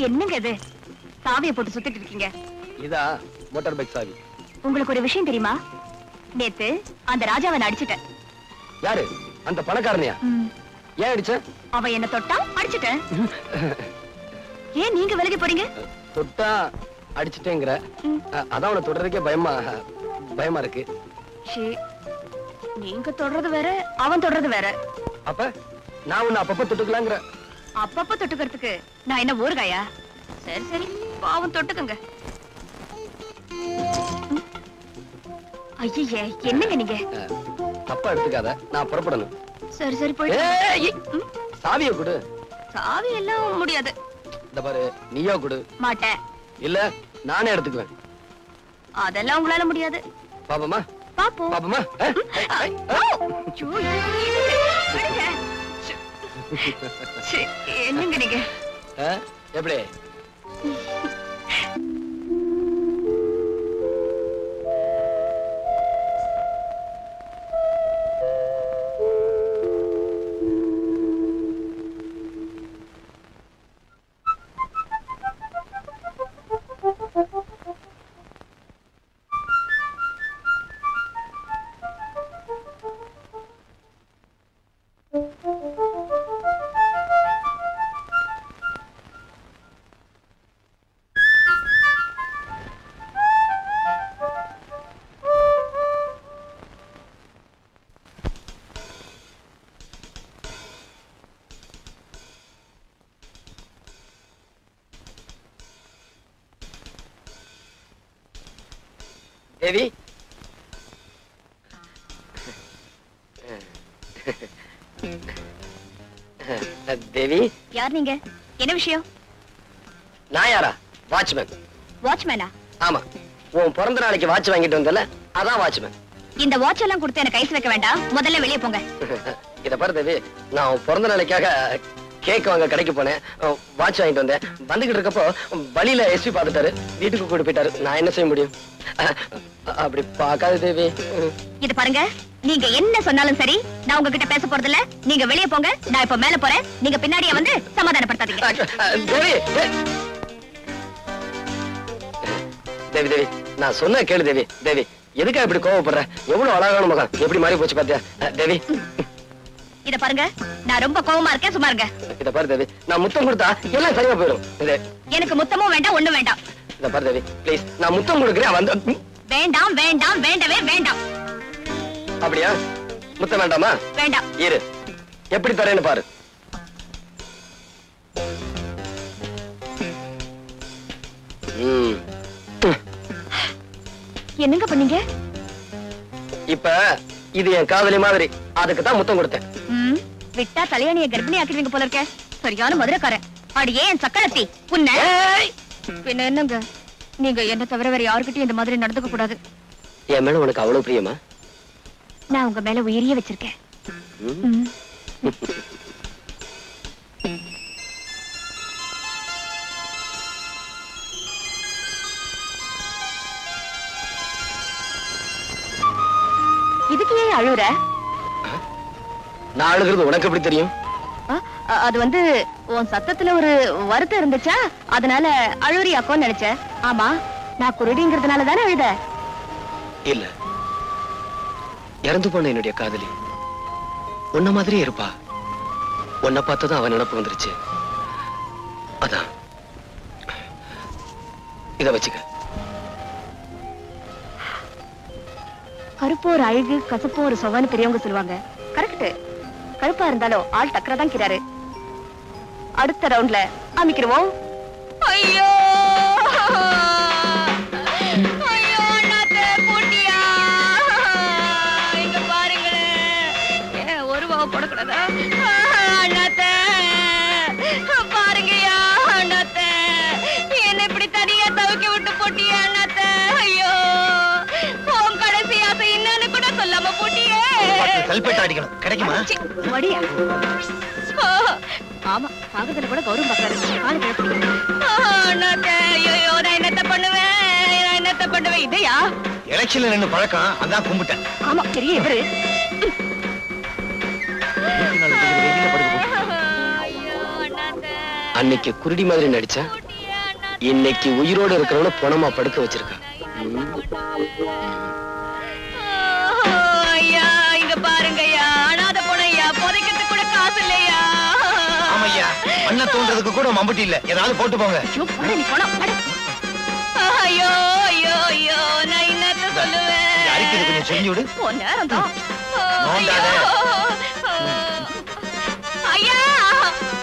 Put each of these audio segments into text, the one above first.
என்னங்க இது சாவியை போட்டு சுத்திட்டு இருக்கீங்க? இதா மோட்டார் பைக் சாவி. உங்களுக்கு ஒரு விஷயம் தெரியுமா? நேத்து அந்த ராஜாவை நான் அடிச்சிட்டேன். யாரு? அந்த பணக்காரனையா? ஏன் அடிச்ச? அவ என்ன தொட்டா அடிச்சிட்டேன். ஏன் நீங்க விலகி போறீங்க? தொட்டா அடிச்சிட்டேங்கற. அதான் அவனை தொடறதுக்கே பயமா இருக்கு. நீங்க தொடறது வேற, அவன் தொடறது வேற. அப்ப நான் உன்னை அப்பப்ப தொட்டுக்கலாங்கிற. அப்பப்ப தொட்டுக்கிறதுக்கு நான் என்ன ஊறுகாயா? சரி சரி, பாவம் தொட்டுக்குங்க. ஐயே, என்னங்க நீங்க? தப்பா எடுத்துக்காத, நான் புறப்படணும். சரி சரி, போய் சாவியை கொடு. சாவி எல்லாம் முடியாது. இந்த பாரு, நீயோ கொடு. மாட்டேன். இல்ல நானே எடுத்துக்குவேன். அதெல்லாம் உங்களால முடியாது. பாப்பமா பாப்போம். பாப்பமா. என்னங்க நீங்க? எப்படி? தேவி, தேவி. யார் நீங்க? என்ன விஷயம்? நான் யாரா? வாட்ச்மேன். வாட்ச்மேனா? ஆமா, உன் பிறந்த நாளைக்கு வாட்ச் வாங்கிட்டு வந்தல, அதான் வாட்ச்மேன். இந்த வாட்ச் எல்லாம் கொடுத்து எனக்கு கைஸ் வைக்க வேண்டாம், முதல்ல வெளியே போங்க. இத பாரு தேவி, நான் உன் பிறந்த நாளைக்காக கேக் வாங்க கடைக்கு போனேன், வாட்ச் வாங்கிட்டு வந்தேன். வந்துகிட்டு இருக்கப்போ வழியில எஸ்பி பாத்துட்டாரு, வீட்டுக்கு கூட்டு போயிட்டாரு. நான் என்ன செய்ய முடியும்? அப்படி பாக்காது தேவி. இது பாருங்க, நீங்க என்ன சொன்னாலும் சரி, நான் உங்ககிட்ட பேச போறது இல்ல. நீங்க வெளியே போங்க, நான் இப்ப மேல போறேன். நீங்க பின்னாடியே வந்து சமாதானப்படுத்தாதீங்க. தேவி தேவி தேவி, நான் சொன்ன கேளு தேவி. தேவி, எதுக்கா இப்படி கோவப்படுற? எவ்வளவு அழகான முகம், எப்படி மாறி போச்சு பாத்தியா? தேவி, இத பாருங்க, நான் ரொம்ப கோவமா இருக்கேன், சும்மா இருங்க. இத பாரு தேவி, நான் முத்தம் கொடுத்தா எல்லாம் சரியா போயிடும். எனக்கு முத்தமும் வேண்டாம், ஒண்ணும் வேண்டாம். இத பாரு தேவி, ப்ளீஸ், நான் முத்தம் கொடுக்கிறேன். வந்து வேண்டாம் வேண்டாம், வேண்டவே வேண்டாம். அப்படியா? முத்தம் வேண்டாமா? வேண்டாம். இரு, எப்படி தரேன்னு பாரு. என்னங்க பண்ணீங்க? இப்ப இது என் காதலி மாதிரி, அதுக்கு தான் முத்தம் கொடுத்தேன். விட்டா கல்யாணிய கர்ப்பிணி ஆக்கிடுவீங்க போல இருக்க. சரியான மதுரைக்காரன். அடியே என் சக்கரத்தி புண்ண. பின்ன என்னங்க, நீங்க என்ன தவிர வேற யாருக்கிட்டையும் இந்த மாதிரி நடந்துக்க கூடாது. என் மேல உனக்கு அவ்வளவு பிரியமா? நான் உங்க மேல உயிரியே வச்சிருக்கேன். இதுக்கு ஏன் அழுற? நான் அழுகிறது உனக்கு எப்படி தெரியும்? அது வந்து உன் சத்தத்துல ஒரு வருத்தம் இருந்துச்சா, அதனால அழுறியாக்கோன்னு நினைச்சேன். ஆமா, நான் குருடிங்கிறதுனால தானே அழுத? இல்ல, இறந்து போன என்னுடைய காதலி உன்ன மாதிரியே இருப்பா. உன்னை பார்த்ததும் அவன் நினைப்பு வந்துருச்சு. அதான். இத வச்சுக்க. கருப்பு ஒரு அழகு, கசப்பு ஒரு சொவன்னு பெரியவங்க சொல்லுவாங்க. கரெக்ட். கருப்பா இருந்தாலும் ஆள் டக்கரா தான் கிராரு. அடுத்த ரவுண்ட்ல அமைக்கிறோம். ஐயோ ஐயோ, நாத்தே போட்டியா? இங்க பாருங்களேன், ஒரு வாவ போடக்கூடாதா? நாத்தே பாருங்கயா, நாத்தே என்ன இப்படி தனியா தவிக்க விட்டு போட்டியா? நாத்தே, ஐயோ, உன் கடைசி ஆசை என்னன்னு கூட சொல்லாம போட்டியே. கல்பேட்டா அடிக்கணும், கிடைக்குமா? வடியா. ஆமா, பாகத்துல கூட கௌரவம் பாக்குறாரு. காலு கிளப்பிங்க. ஐயோ, நான் என்னத்த பண்ணுவேன்? இதையா எலெக்ஷன்ல நின்னு பழக்கம், அதான் கும்பிட்டேன். ஆமா, பெரிய இவரு. ஐயோ, அண்ணாத்த அன்னைக்கு குருடி மாதிரி நடிச்சேன், இன்னைக்கு உயிரோடு இருக்கிறவன பணமா படுக்க வச்சிருக்கான். ஐயா இங்க பாருங்க ஐயா, அனாத பொண்ணையா, புதைக்கிறதுக்கு கூட காசு இல்லையா? ஆமையா, அண்ணா தோன்றதுக்கு கூட மம்பட்டி இல்ல, ஏதாவது போட்டு போங்க. ஐயோ ஐயோ ஐயோ, நான் என்னத்த சொல்லுவேன்? அரிக்கிறது கொஞ்சம் செஞ்சு விடு. நேரம் தான். ஐயா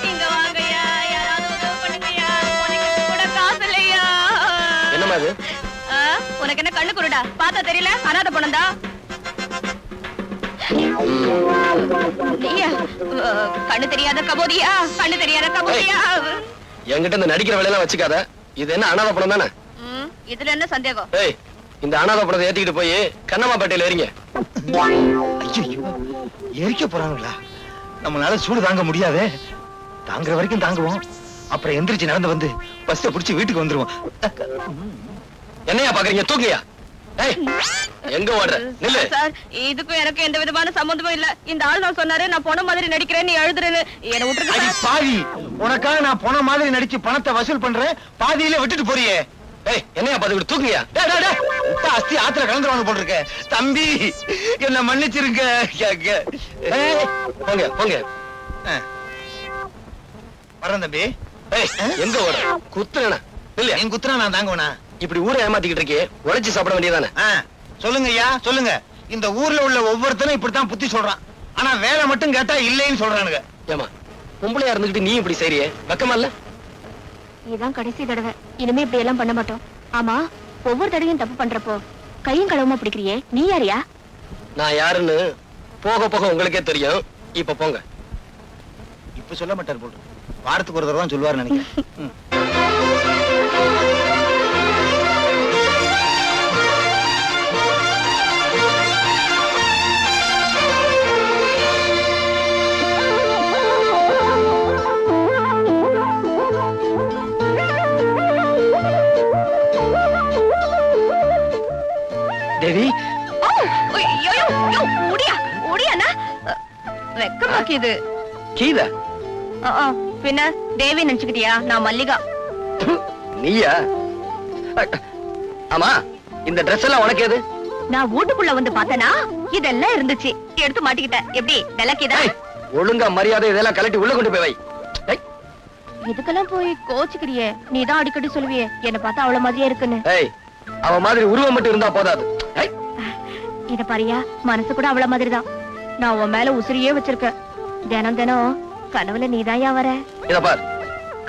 இங்க வாங்கய்யா, யாராவது உதவி பண்ணுங்கய்யா, புதைக்கிறதுக்கு கூட காசு இல்லையா? என்னமா அது? உனக்கு என்ன கண்ணு குருடா? பார்த்தா தெரியல அனாத பொண்ணா? கண்ணு தெரியாத கபோதியா, கண்ணு தெரியாத கபோதியா. என்கிட்ட இந்த நடிக்கிற வேலையெல்லாம் வச்சுக்காத. இது என்ன அனாதை படம் தானே? இதுல என்ன சந்தேகம்? ஏய், இந்த அனாதை படத்தை ஏத்திக்கிட்டு போய் கண்ணம்மாப்பேட்டையில ஏறிங்க. ஐயோ, எரிக்க போறாங்களா? நம்மளால சூடு தாங்க முடியாதே. தாங்குற வரைக்கும் தாங்குவோம், அப்புறம் எந்திரிச்சு நடந்து வந்து பஸ்ஸை பிடிச்சு வீட்டுக்கு வந்துருவோம். என்னையா பாக்குறீங்க? தூக்கியா? எங்க ஓடுற? நில்லு. சார், இதுக்கும் எனக்கு எந்த விதமான சம்பந்தமும் இல்ல. இந்த ஆள் நான் சொன்னாரு நான் போன மாதிரி நடிக்கிறேன், நீ எழுதுறேன்னு. என்ன விட்டுருக்க பாவி. உனக்காக நான் போன மாதிரி நடிச்சு பணத்தை வசூல் பண்றேன், பாதியில விட்டுட்டு போறியே. என்னையா பாத்து தூக்குங்க. அஸ்தி ஆத்துல கலந்துருவாங்க போல் இருக்க. தம்பி என்ன மன்னிச்சிருங்க. போங்க போங்க. வரேன் தம்பி. எங்க ஓடுற? குத்துறேனா? இல்ல, என் குத்துறா நான் தாங்குவேனா? இப்படி ஊரை ஏமாத்திக்கிட்டு இருக்கே, உழைச்சு சாப்பிட வேண்டியதானே? சொல்லுங்க ஐயா, சொல்லுங்க. இந்த ஊர்ல உள்ள ஒவ்வொருத்தரும் இப்படித்தான் புத்தி சொல்றான். ஆனா வேலை மட்டும் கேட்டா இல்லைன்னு சொல்றானுங்க. ஏமா பொம்பளையா இருந்துகிட்டு நீ இப்படி செய்றியே, வெக்கமா இல்ல? இதான் கடைசி தடவை, இனிமே இப்படி எல்லாம் பண்ண மாட்டோம். ஆமா, ஒவ்வொரு தடவையும் தப்பு பண்றப்போ கையும் களவுமா பிடிக்கிறியே, நீ யாரியா? நான் யாருன்னு போக போக உங்களுக்கே தெரியும். இப்ப போங்க. இப்ப சொல்ல மாட்டார் போட்டு, வாரத்துக்கு ஒரு தடவை சொல்லுவாரு நினைக்கிறேன். தேவி, வெக்கமாக்கிது. கீதா பின்ன தேவி நினைச்சுக்கிட்டியா? நான் மல்லிகா. நீயா? ஆமா, இந்த ட்ரெஸ் எல்லாம் உனக்கு எது? நான் வீட்டுக்குள்ள வந்து பார்த்தனா இதெல்லாம் இருந்துச்சு, எடுத்து மாட்டிக்கிட்டேன். எப்படி விளக்கிதா? ஒழுங்கா மரியாதை இதெல்லாம் கலட்டி உள்ள கொண்டு போய் வை. இதுக்கெல்லாம் போய் கோச்சுக்கிறியே, நீதான் அடிக்கடி சொல்லுவியே என்ன பார்த்தா அவ்வளவு மாதிரியே இருக்குன்னு. அவ மாதிரி உருவம் மட்டும் இருந்தா போதாது. இத பாரியா, மனசு கூட அவ்வளவு மாதிரிதான். நான் உன் மேல உசிரியே வச்சிருக்கேன். தினம் தினம் கனவுல நீதாயா வர. இத பார்,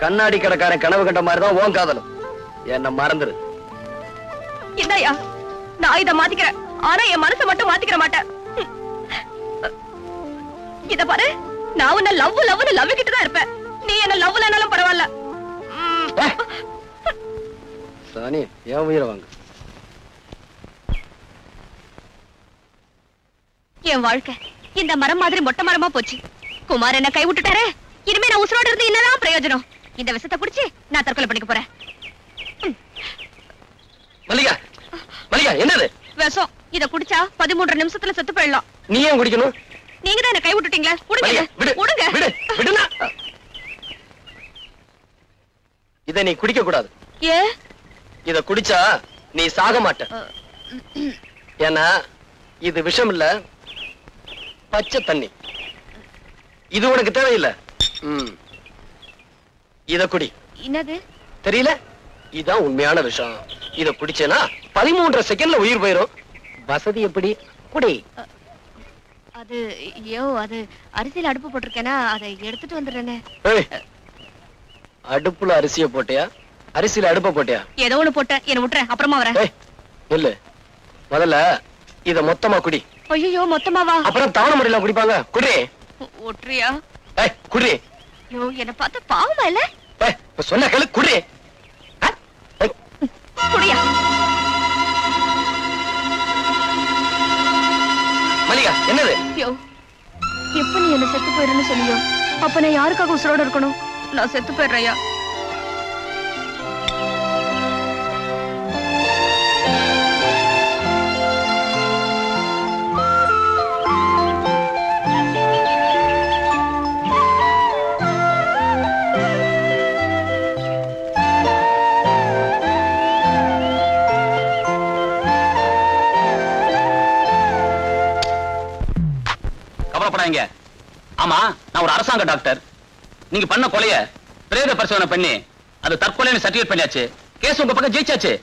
கண்ணாடி கடைக்காரன் கனவு கண்ட மாதிரிதான் உன் காதலும். என்ன மறந்துரு. இதாயா, நான் இத மாத்திக்கிறேன், ஆனா என் மனசை மட்டும் மாத்திக்கிற மாட்டேன். இத பாரு, நான் உன்ன லவ் கிட்டு தான் இருப்பேன். நீ என்ன லவ்லனாலும் பரவாயில்ல. சானி, என் உயிரை வாங்க. என் வாழ்க்கை இந்த மரம் மாதிரி மொட்டை மரமா போச்சு. குமார் என்ன கை விட்டுட்டாரு. இனிமே நான் உசுரோடு இருந்து என்னதான் பிரயோஜனம்? இந்த விஷத்தை குடிச்சு நான் தற்கொலை பண்ணிக்க போறேன். மல்லிகா, மல்லிகா, என்னது விஷம்? இத குடிச்சா 13 நிமிஷத்துல செத்து போயிடலாம். நீ ஏன் குடிக்கணும்? நீங்க தான் என்ன கை விட்டுட்டீங்களா? விடுங்க. இத நீ குடிக்க கூடாது. ஏ? இத குடிச்சா நீ சாக மாட்ட. ஏன்னா இது விஷம் இல்ல, பச்சை தண்ணி. இது உனக்கு தேவையில்லை. இத குடி. என்னது தெரியல? இதான் உண்மையான விஷம். இத குடிச்சேனா 13 செகண்ட்ல உயிர் போயிரும். வசதி எப்படி? குடி. அது அது அரிசியில அடுப்பு போட்டிருக்கேனா, அதை எடுத்துட்டு வந்துடுறேனே. அடுப்புல அரிசிய போட்டியா, அரிசியில அடுப்ப போட்டியா? ஏதோ ஒண்ணு போட்ட, என்ன விட்டுறேன், அப்புறமா வரேன். இல்ல, முதல்ல இத மொத்தமா குடி. ஐயோ, மொத்தமாவா? அப்புறம் தவணை முறையில குடிப்பாங்க. குடி. ஒற்றியா? குடி. ஐயோ, என்ன பார்த்து பாவமா இல்ல? சொன்ன கேளு, குடி. குடியா? மல்லிகா, என்னது? ஐயோ, எப்ப நீ என்ன செத்து போயிடுன்னு சொன்னியோ, அப்ப நான் யாருக்காக உசுரோட இருக்கணும்? நான் செத்து போயிடுறையா? பயப்படாதீங்க. ஆமா, நான் ஒரு அரசாங்க டாக்டர். நீங்க பண்ண கொலைய பிரேத பரிசோதனை பண்ணி அது தற்கொலைன்னு சர்டிஃபிகேட் பண்ணியாச்சு. கேஸ் உங்க பக்கம் ஜெயிச்சாச்சு.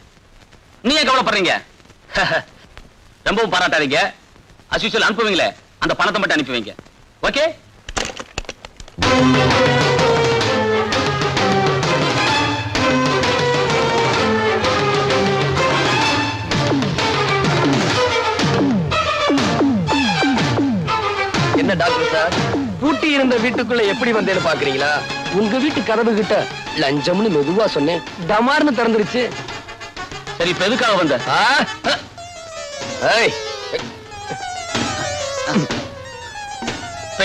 நீ ஏன் கவலைப்படுறீங்க? ரொம்பவும் பாராட்டாதீங்க. as usual அனுப்புவீங்களே, அந்த பணத்தை மட்டும் அனுப்பி வைங்க. ஓகே? என்ன டாக்டர் சார், பூட்டி இருந்த வீட்டுக்குள்ள எப்படி வந்தேன்னு பாக்குறீங்களா? உங்க வீட்டு கதவு கிட்ட லஞ்சம்னு மெதுவா சொன்னேன், டமார்னு திறந்துருச்சு. சரி, இப்ப எதுக்காக வந்த?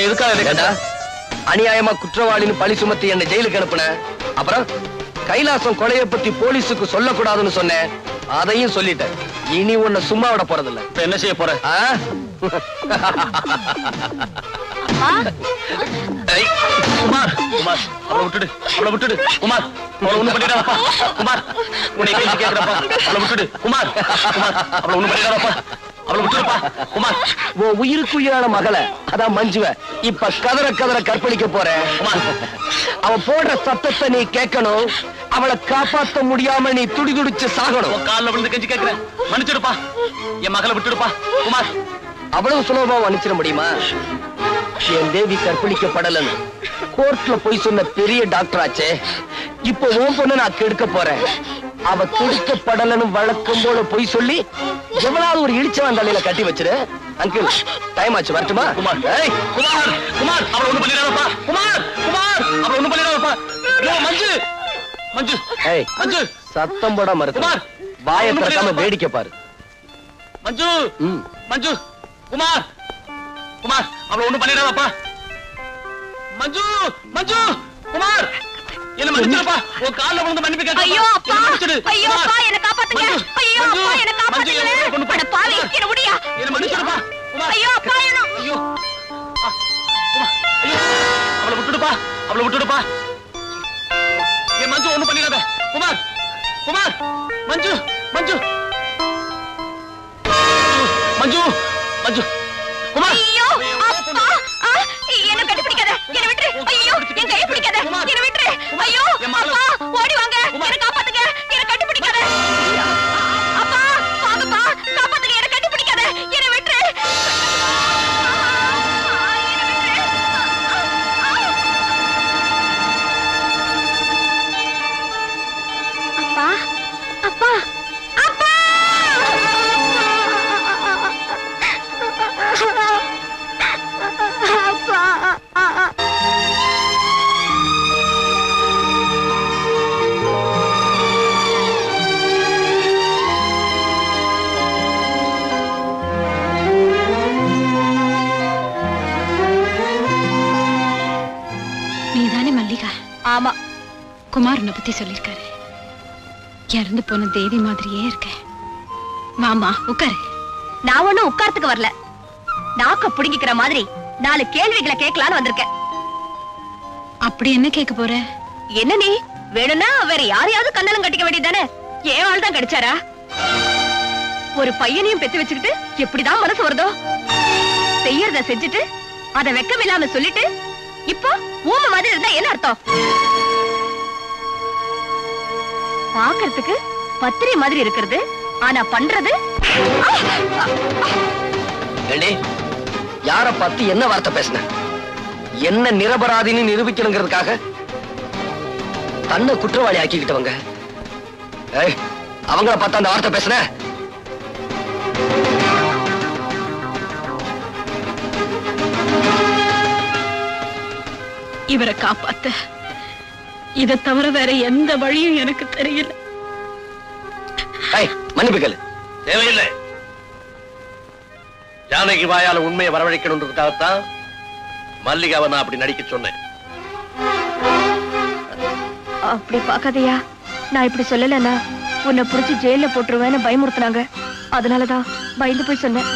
எதுக்காக? அநியாயமா குற்றவாளின்னு பழி சுமத்தி என்ன ஜெயிலுக்கு அனுப்புன. அப்புறம் கைலாசம் கொலையை பத்தி போலீஸுக்கு சொல்லக்கூடாதுன்னு சொன்னேன், அதையும் சொல்லிட்டேன். இனி உன்னை சும்மா விட போறதில்ல. இப்ப என்ன செய்ய போற? குமார், குமார், அவளை விட்டுடு, அவளை விட்டுடு. குமார், அவளை ஒண்ணும் பண்ணிடாதப்பா. குமார், உன்னை கேள்வி கேட்கிறப்பா. அவளை விட்டுடு. குமார், குமார், அவளை ஒண்ணும் பண்ணிடாதப்பா. அவளை விட்டுடுப்பா. குமார், உன் உயிருக்கு உயிரான மகளை, அதான் மஞ்சுவ இப்ப கதற கதற கற்பழிக்க போறேன். குமார், அவ போடுற சத்தத்தை நீ கேட்கணும். அவளை காப்பாத்த முடியாம நீ துடி துடிச்சு சாகணும். உன் கால்ல விழுந்து கெஞ்சி கேட்கிறேன், மன்னிச்சிடுப்பா. என் மகளை விட்டுடுப்பா. குமார், அவ்வளவு சுலபமா மன்னிச்சிட முடியுமா? என் தேவி கற்பழிக்கப்படலன்னு கோர்ட்ல போய் சொன்ன பெரிய டாக்டர் ஆச்சே. இப்ப உன் பொண்ணு நான் கெடுக்க போறேன். அவ கெடுக்கப்படலன்னு வழக்கம் போல போய் சொல்லி எவ்வளவு ஒரு இடிச்சவன் தலையில கட்டி வச்சிரு. அங்கிள், டைம் ஆச்சு, வரட்டுமா? குமார், குமார், குமார், அவளை ஒண்ணும் பண்ணிடாதப்பா. குமார், குமார், அவளை ஒண்ணும் பண்ணிடாதப்பா. மஞ்சு, மஞ்சு, மஞ்சு, சத்தம் போட மறுத்து வாயை திறக்காம வேடிக்கை பாரு. மஞ்சு, மஞ்சு, குமார், குமார், அவளை ஒண்ணும் பண்ணிடாதப்பா. மஞ்சு, மஞ்சு, குமார், என்ன மன்னிச்சிடுப்பா. உன் கால்ல விழுந்து மன்னிப்பு கேட்க. ஐயோ அப்பா, ஐயோ அப்பா, என்ன காப்பாத்துங்க. ஐயோ அப்பா, என்ன காப்பாத்துங்க. அட பாவி, என்ன முடியா? என்ன மன்னிச்சிடுப்பா. ஐயோ அப்பா, என்ன? ஐயோ, ஐயோ, அவளை விட்டுடுப்பா, அவளை விட்டுடுப்பா. என் மஞ்சு ஒண்ணும் பண்ணிடாத. குமார், குமார், மஞ்சு, மஞ்சு, மஞ்சு, மஞ்சு, குமார். ஐயோ அப்பா, என்ன கட்டி பிடிக்காத, என்ன விட்டுரு. ஐயோ, என் கையை பிடிக்காத, என்ன விட்டுரு. ஐயோ அப்பா, ஓடி வாங்க, என்ன காப்பாத்துங்க, என்ன கட்டி பிடிக்காத. அப்பா, வாங்கப்பா, காப்பாத்துங்க, என்ன கட்டி பிடிக்காத, என்ன விட்டுரு. அப்பா, அப்பா, அப்பா. நீதானே மல்லிகா? ஆமா. குமார் உன்னை பத்தி சொல்லிருக்காரு. இறந்து போன தேவி மாதிரியே இருக்க. மாமா உட்காரு. நான் ஒண்ணும் உட்கார்த்துக்கு வரல, நாக்க புடுங்கிக்கிற மாதிரி 4 கேள்விகளை கேட்கலான்னு வந்திருக்கேன். அப்படி என்ன கேட்க போற? என்ன நீ வேணும்னா வேற யாரையாவது கண்ணலம் கட்டிக்க வேண்டியதானே? ஏன் ஆள் தான் கிடைச்சாரா? ஒரு பையனையும் பெத்து வச்சுக்கிட்டு எப்படிதான் மனசு வருதோ? செய்யறத செஞ்சுட்டு அத வெக்கம் இல்லாம சொல்லிட்டு இப்போ ஊம மாதிரி இருந்தா என்ன அர்த்தம்? பாக்குறதுக்கு பத்திரி மாதிரி இருக்கிறது, ஆனா பண்றது. யார பார்த்து என்ன வார்த்தை பேசின? என்ன நிரபராதின்னு நிரூபிக்கணுங்கிறதுக்காக தன்னை குற்றவாளி ஆக்கிக்கிட்டவங்க. அவங்கள பார்த்து அந்த வார்த்தை பேசின? இவரை காப்பாத்த இதை தவிர வேற எந்த வழியும் எனக்கு தெரியல. மன்னிப்புகள் தேவையில்லை. ஜானகி வாயால உண்மையை வரவழைக்கணுன்றதுக்காகத்தான் மல்லிகாவை நான் அப்படி நடிக்க சொன்னேன். அப்படி பாக்காதையா, நான் இப்படி சொல்லலன்னா உன்னை புடிச்சு ஜெயில போட்டுருவேன்னு பயமுறுத்தினாங்க. அதனாலதான் பயந்து போய் சொன்னேன்.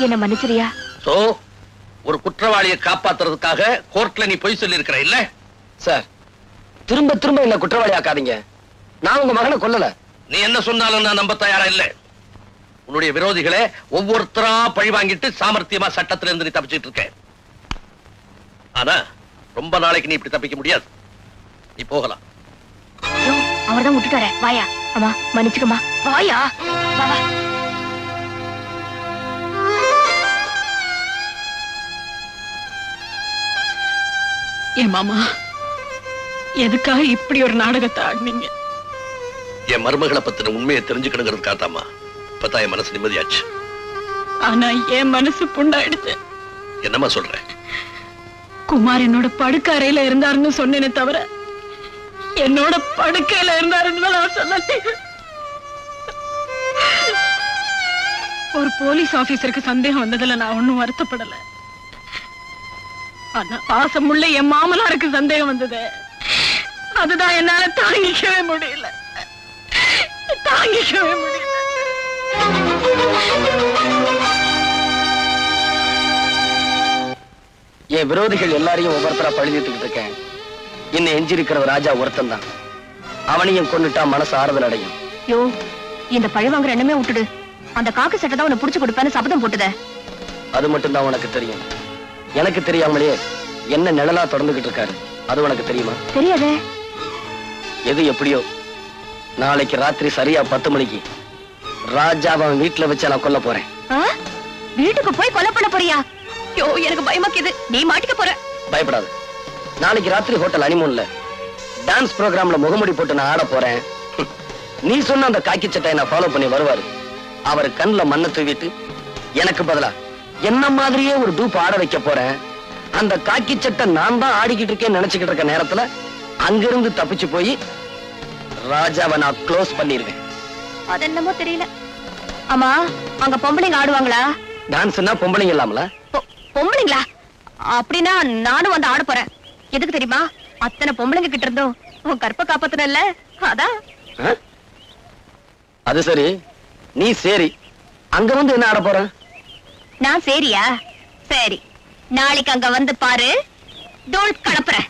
என்ன மன்னிச்சிரியா? சோ ஒரு குற்றவாளியை காப்பாத்துறதுக்காக கோர்ட்ல நீ பொய் சொல்லி இருக்கிற இல்ல? சார், திரும்ப திரும்ப என்ன குற்றவாளி ஆக்காதீங்க. நான் உங்க மகனை கொல்லல. நீ என்ன சொன்னாலும் நான் நம்ப தயாரா இல்ல. உன்னுடைய விரோதிகளே ஒவ்வொருத்தரா பழி வாங்கிட்டு சாமர்த்தியமா சட்டத்திலிருந்து நீ தப்பிச்சிட்டு இருக்க. ஆனா ரொம்ப நாளைக்கு நீ இப்படி தப்பிக்க முடியாது. நீ போகலாம். அவர்தான் விட்டுட்டாரு. வாயா. அம்மா மன்னிச்சுக்கம்மா. வாயா. வா வா. என் மாமா எதுக்காக இப்படி ஒரு நாடகத்தை ஆடினீங்க? என் மருமகளை பத்தின உண்மையை தெரிஞ்சுக்கணுங்கிறதுக்காகத்தாம்மா. இப்பதான் என் மனசு நிம்மதியாச்சு. ஆனா என் மனசு புண்ணாயிடுச்சு. என்னம்மா சொல்ற? குமார் என்னோட படுக்கை அறையில இருந்தாருன்னு சொன்னேனே தவிர என்னோட படுக்கையில இருந்தாருன்னு நான் சொன்னேன். ஒரு போலீஸ் ஆபீசருக்கு சந்தேகம் வந்ததுல நான் ஒண்ணும் வருத்தப்படல. ஆனா பாசமுள்ள என் மாமனாருக்கு சந்தேகம் வந்தது. அதுதான் என்னால தாங்கிக்கவே முடியல. தாங்கிக்கவே முடியல. என் விரோதிகள் எல்லாரையும் ஒவ்வொருத்தரா பழித்துக்கிட்டு இருக்கேன். இன்னும் எஞ்சிருக்கிற ராஜா ஒருத்தன் தான். அவனையும் கொண்டுட்டா மனசு ஆறுதல் அடையும். யோ, இந்த பழி வாங்குற எண்ணமே விட்டுடு. அந்த காக்கு சட்டை தான் உன்னை புடிச்சு கொடுப்பேன்னு சபதம் போட்டுத. அது மட்டும் தான் உனக்கு தெரியும். எனக்கு தெரியாமலே என்ன நிழலா தொடர்ந்துகிட்டு இருக்காரு. அது உனக்கு தெரியுமா? தெரியாதே. எது எப்படியோ நாளைக்கு ராத்திரி சரியா 10 மணிக்கு ராஜாவை வீட்டுல வச்சு நான் கொல்ல போறேன். வீட்டுக்கு போய் கொலை பண்ண போறியா? யோ, எனக்கு பயமாக்குது. நீ மாட்டிக்க போற. பயப்படாது. நாளைக்கு ராத்திரி ஹோட்டல் அனிமூன்ல டான்ஸ் ப்ரோக்ராம்ல முகமுடி போட்டு நான் ஆட போறேன். நீ சொன்ன அந்த காக்கி சட்டை நான் ஃபாலோ பண்ணி வருவாரு. அவர் கண்ணுல மண்ணை தூவிட்டு எனக்கு பதிலா என்ன மாதிரியே ஒரு டூப் ஆட வைக்க போறேன். அந்த காக்கி சட்டை நான் தான் ஆடிக்கிட்டு இருக்கேன்னு நினைச்சுக்கிட்டு இருக்க நேரத்துல அங்கிருந்து தப்பிச்சு போய் ராஜாவை நான் க்ளோஸ் பண்ணிருவேன். அது என்னமோ தெரியல. ஆமா, அங்க பொம்பளைங்க ஆடுவாங்களா? டான்ஸ்னா பொம்பளைங்க இல்லாமல? பொம்பளைங்களா? அப்படின்னா நானும் வந்து ஆட போறேன். எதுக்கு தெரியுமா? அத்தனை பொம்பளைங்க கிட்ட இருந்தோம் உன் கற்ப காப்பாத்தனல்ல, அதான். அது சரி, நீ சரி அங்க வந்து என்ன ஆட போற? நான் சரியா? சரி, நாளைக்கு அங்க வந்து பாரு, தோல் கலப்புறேன்.